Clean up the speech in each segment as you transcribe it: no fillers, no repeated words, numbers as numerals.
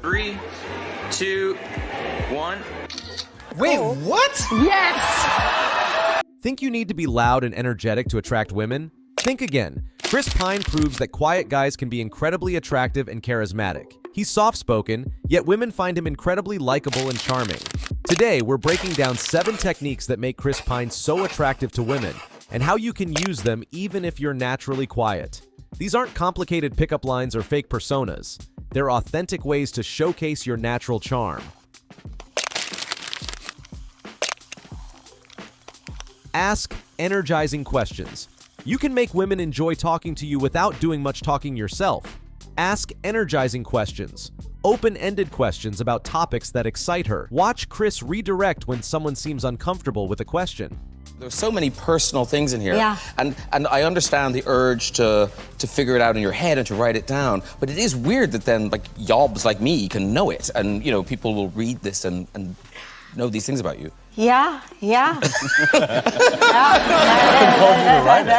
3, 2, 1. Wait, what? Yes! Think you need to be loud and energetic to attract women? Think again. Chris Pine proves that quiet guys can be incredibly attractive and charismatic. He's soft-spoken, yet women find him incredibly likable and charming. Today, we're breaking down 7 techniques that make Chris Pine so attractive to women, and how you can use them even if you're naturally quiet. These aren't complicated pickup lines or fake personas. They're authentic ways to showcase your natural charm. Ask energizing questions. You can make women enjoy talking to you without doing much talking yourself. Ask energizing questions. Open-ended questions about topics that excite her. Watch Chris redirect when someone seems uncomfortable with a question. There's so many personal things in here. Yeah. And I understand the urge to figure it out in your head and to write it down. But it is weird that then, like, yobs like me can know it. And, you know, people will read this and know these things about you. Yeah.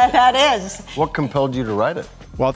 That is. What compelled you to write it?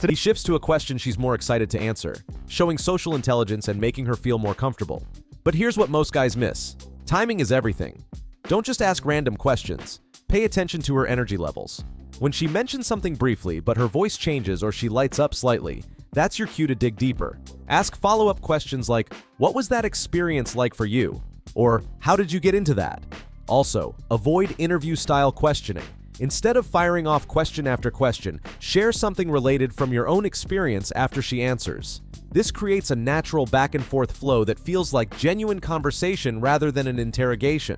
He shifts to a question she's more excited to answer, showing social intelligence and making her feel more comfortable. But here's what most guys miss. Timing is everything. Don't just ask random questions. Pay attention to her energy levels. When she mentions something briefly, but her voice changes or she lights up slightly, that's your cue to dig deeper. Ask follow-up questions like, what was that experience like for you? Or, how did you get into that? Also, avoid interview-style questioning. Instead of firing off question after question, share something related from your own experience after she answers. This creates a natural back-and-forth flow that feels like genuine conversation rather than an interrogation.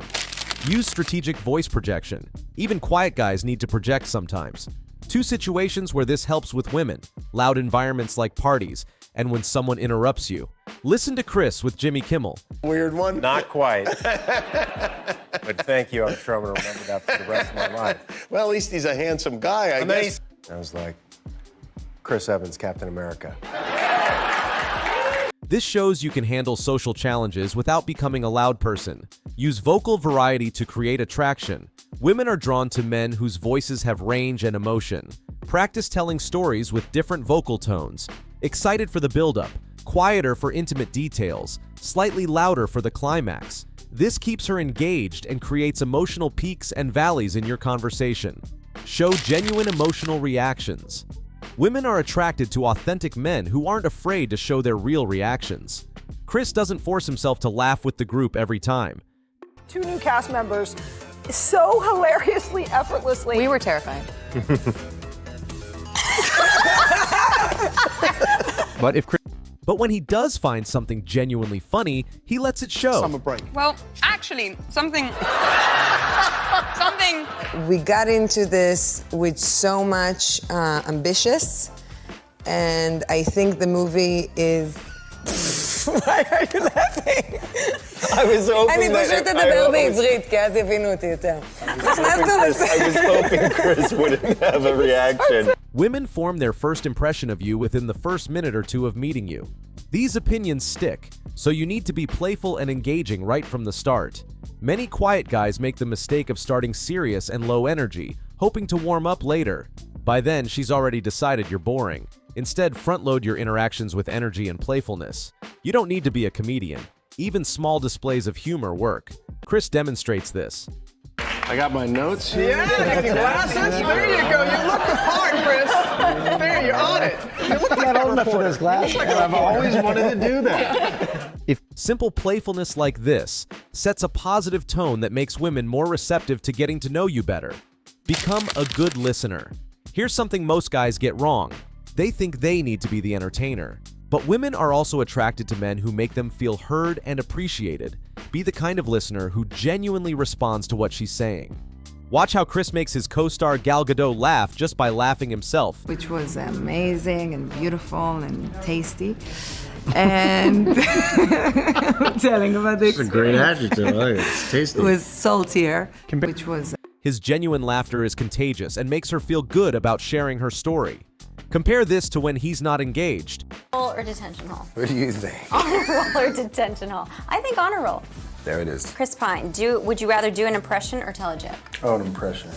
Use strategic voice projection. Even quiet guys need to project sometimes. 2 situations where this helps with women: loud environments like parties, and when someone interrupts you. Listen to Chris with Jimmy Kimmel. Weird one? Not quite. But thank you. I'm sure I'm going to remember that for the rest of my life. Well, at least he's a handsome guy, I guess. I was like, Chris Evans, Captain America. This shows you can handle social challenges without becoming a loud person. Use vocal variety to create attraction. Women are drawn to men whose voices have range and emotion. Practice telling stories with different vocal tones. Excited for the build-up, quieter for intimate details, slightly louder for the climax. This keeps her engaged and creates emotional peaks and valleys in your conversation. Show genuine emotional reactions. Women are attracted to authentic men who aren't afraid to show their real reactions. Chris doesn't force himself to laugh with the group every time. 2 new cast members so hilariously, effortlessly. We were terrified. But when he does find something genuinely funny, he lets it show. Summer break. Well, actually, something. We got into this with so much ambitious, and I think the movie is. Why are you laughing? I was hoping אני פשוט אדבר בעברית, כי אז יבינו אותי יותר. I was hoping Chris wouldn't have a reaction. Women form their first impression of you within the first minute or 2 of meeting you. These opinions stick, so you need to be playful and engaging right from the start. Many quiet guys make the mistake of starting serious and low energy, hoping to warm up later. By then, she's already decided you're boring. Instead, front-load your interactions with energy and playfulness. You don't need to be a comedian. Even small displays of humor work. Chris demonstrates this. I got my notes here. Yeah, glasses. There you go. You look the part, Chris. There, you're on it. You look like Not old enough for those glasses. I've always wanted to do that. Simple playfulness like this sets a positive tone that makes women more receptive to getting to know you better. Become a good listener. Here's something most guys get wrong. They think they need to be the entertainer. But women are also attracted to men who make them feel heard and appreciated. Be the kind of listener who genuinely responds to what she's saying. Watch how Chris makes his co-star Gal Gadot laugh just by laughing himself. Which was amazing and beautiful and tasty. And I'm telling about the It's a great adjective. It's tasty. It was saltier, which was. His genuine laughter is contagious and makes her feel good about sharing her story. Compare this to when he's not engaged. Or detention hall? What do you think? Honor roll or detention hall? I think honor roll. There it is. Chris Pine, would you rather do an impression or tell a joke? Oh, an impression.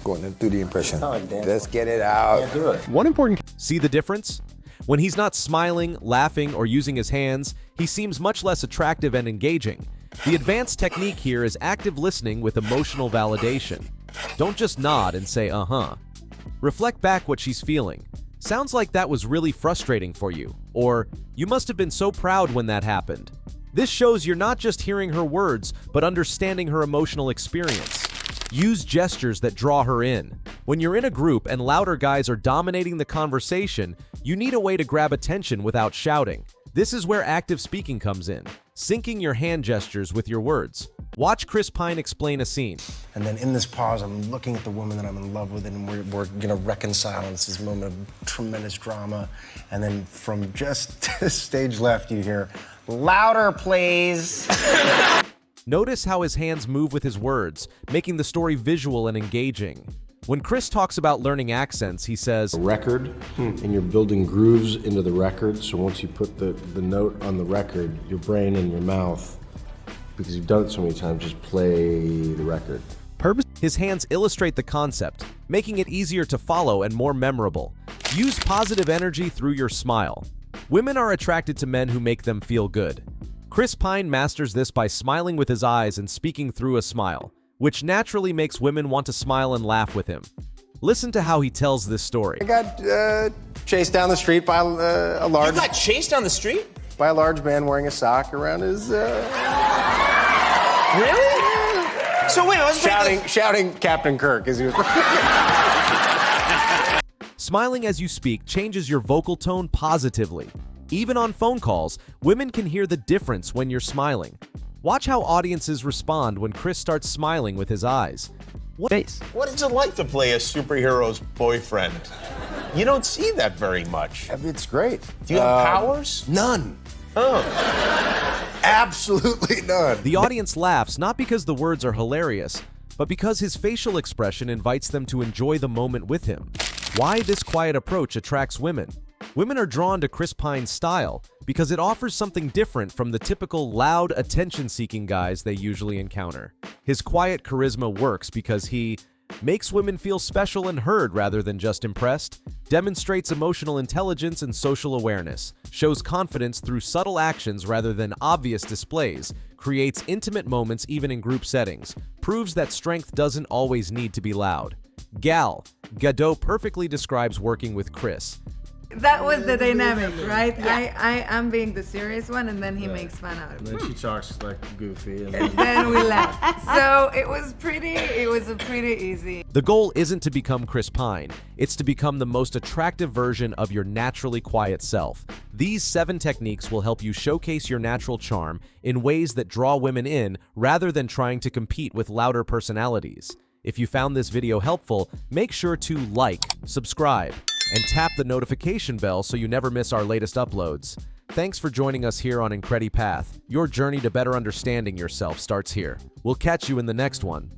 Go on, do the impression. Let's get it out. One important. See the difference? When he's not smiling, laughing, or using his hands, he seems much less attractive and engaging. The advanced technique here is active listening with emotional validation. Don't just nod and say, uh-huh. Reflect back what she's feeling. Sounds like that was really frustrating for you, or you must have been so proud when that happened. This shows you're not just hearing her words, but understanding her emotional experience. Use gestures that draw her in. When you're in a group and louder guys are dominating the conversation, you need a way to grab attention without shouting. This is where active speaking comes in, syncing your hand gestures with your words. Watch Chris Pine explain a scene. And then in this pause, I'm looking at the woman that I'm in love with, and we're going to reconcile. And it's this moment of tremendous drama. And then from just stage left, you hear, "Louder, please." Notice how his hands move with his words, making the story visual and engaging. When Chris talks about learning accents, he says, Record, and you're building grooves into the record. So once you put the note on the record, your brain and your mouth, because you've done it so many times, just play the record. His hands illustrate the concept, making it easier to follow and more memorable. Use positive energy through your smile. Women are attracted to men who make them feel good. Chris Pine masters this by smiling with his eyes and speaking through a smile, which naturally makes women want to smile and laugh with him. Listen to how he tells this story. I got chased down the street by a large... You got chased on the street? By a large man wearing a sock around his... Really? So wait, let's shouting Captain Kirk as he was... Smiling as you speak changes your vocal tone positively. Even on phone calls, women can hear the difference when you're smiling. Watch how audiences respond when Chris starts smiling with his eyes. What is it like to play a superhero's boyfriend? You don't see that very much. It's great. Do you have powers? None. Oh. Absolutely none. The audience laughs not because the words are hilarious, but because his facial expression invites them to enjoy the moment with him. Why this quiet approach attracts women? Women are drawn to Chris Pine's style because it offers something different from the typical loud, attention-seeking guys they usually encounter. His quiet charisma works because he makes women feel special and heard rather than just impressed, demonstrates emotional intelligence and social awareness, shows confidence through subtle actions rather than obvious displays, creates intimate moments even in group settings, proves that strength doesn't always need to be loud. Gadot perfectly describes working with Chris. That was the dynamic, right? Yeah. I am being the serious one, and then he makes fun out of And me. then she talks like goofy. And Then we laugh. So it was pretty easy. The goal isn't to become Chris Pine, it's to become the most attractive version of your naturally quiet self. These 7 techniques will help you showcase your natural charm in ways that draw women in rather than trying to compete with louder personalities. If you found this video helpful, make sure to like, subscribe, and tap the notification bell so you never miss our latest uploads. Thanks for joining us here on Path. Your journey to better understanding yourself starts here. We'll catch you in the next one.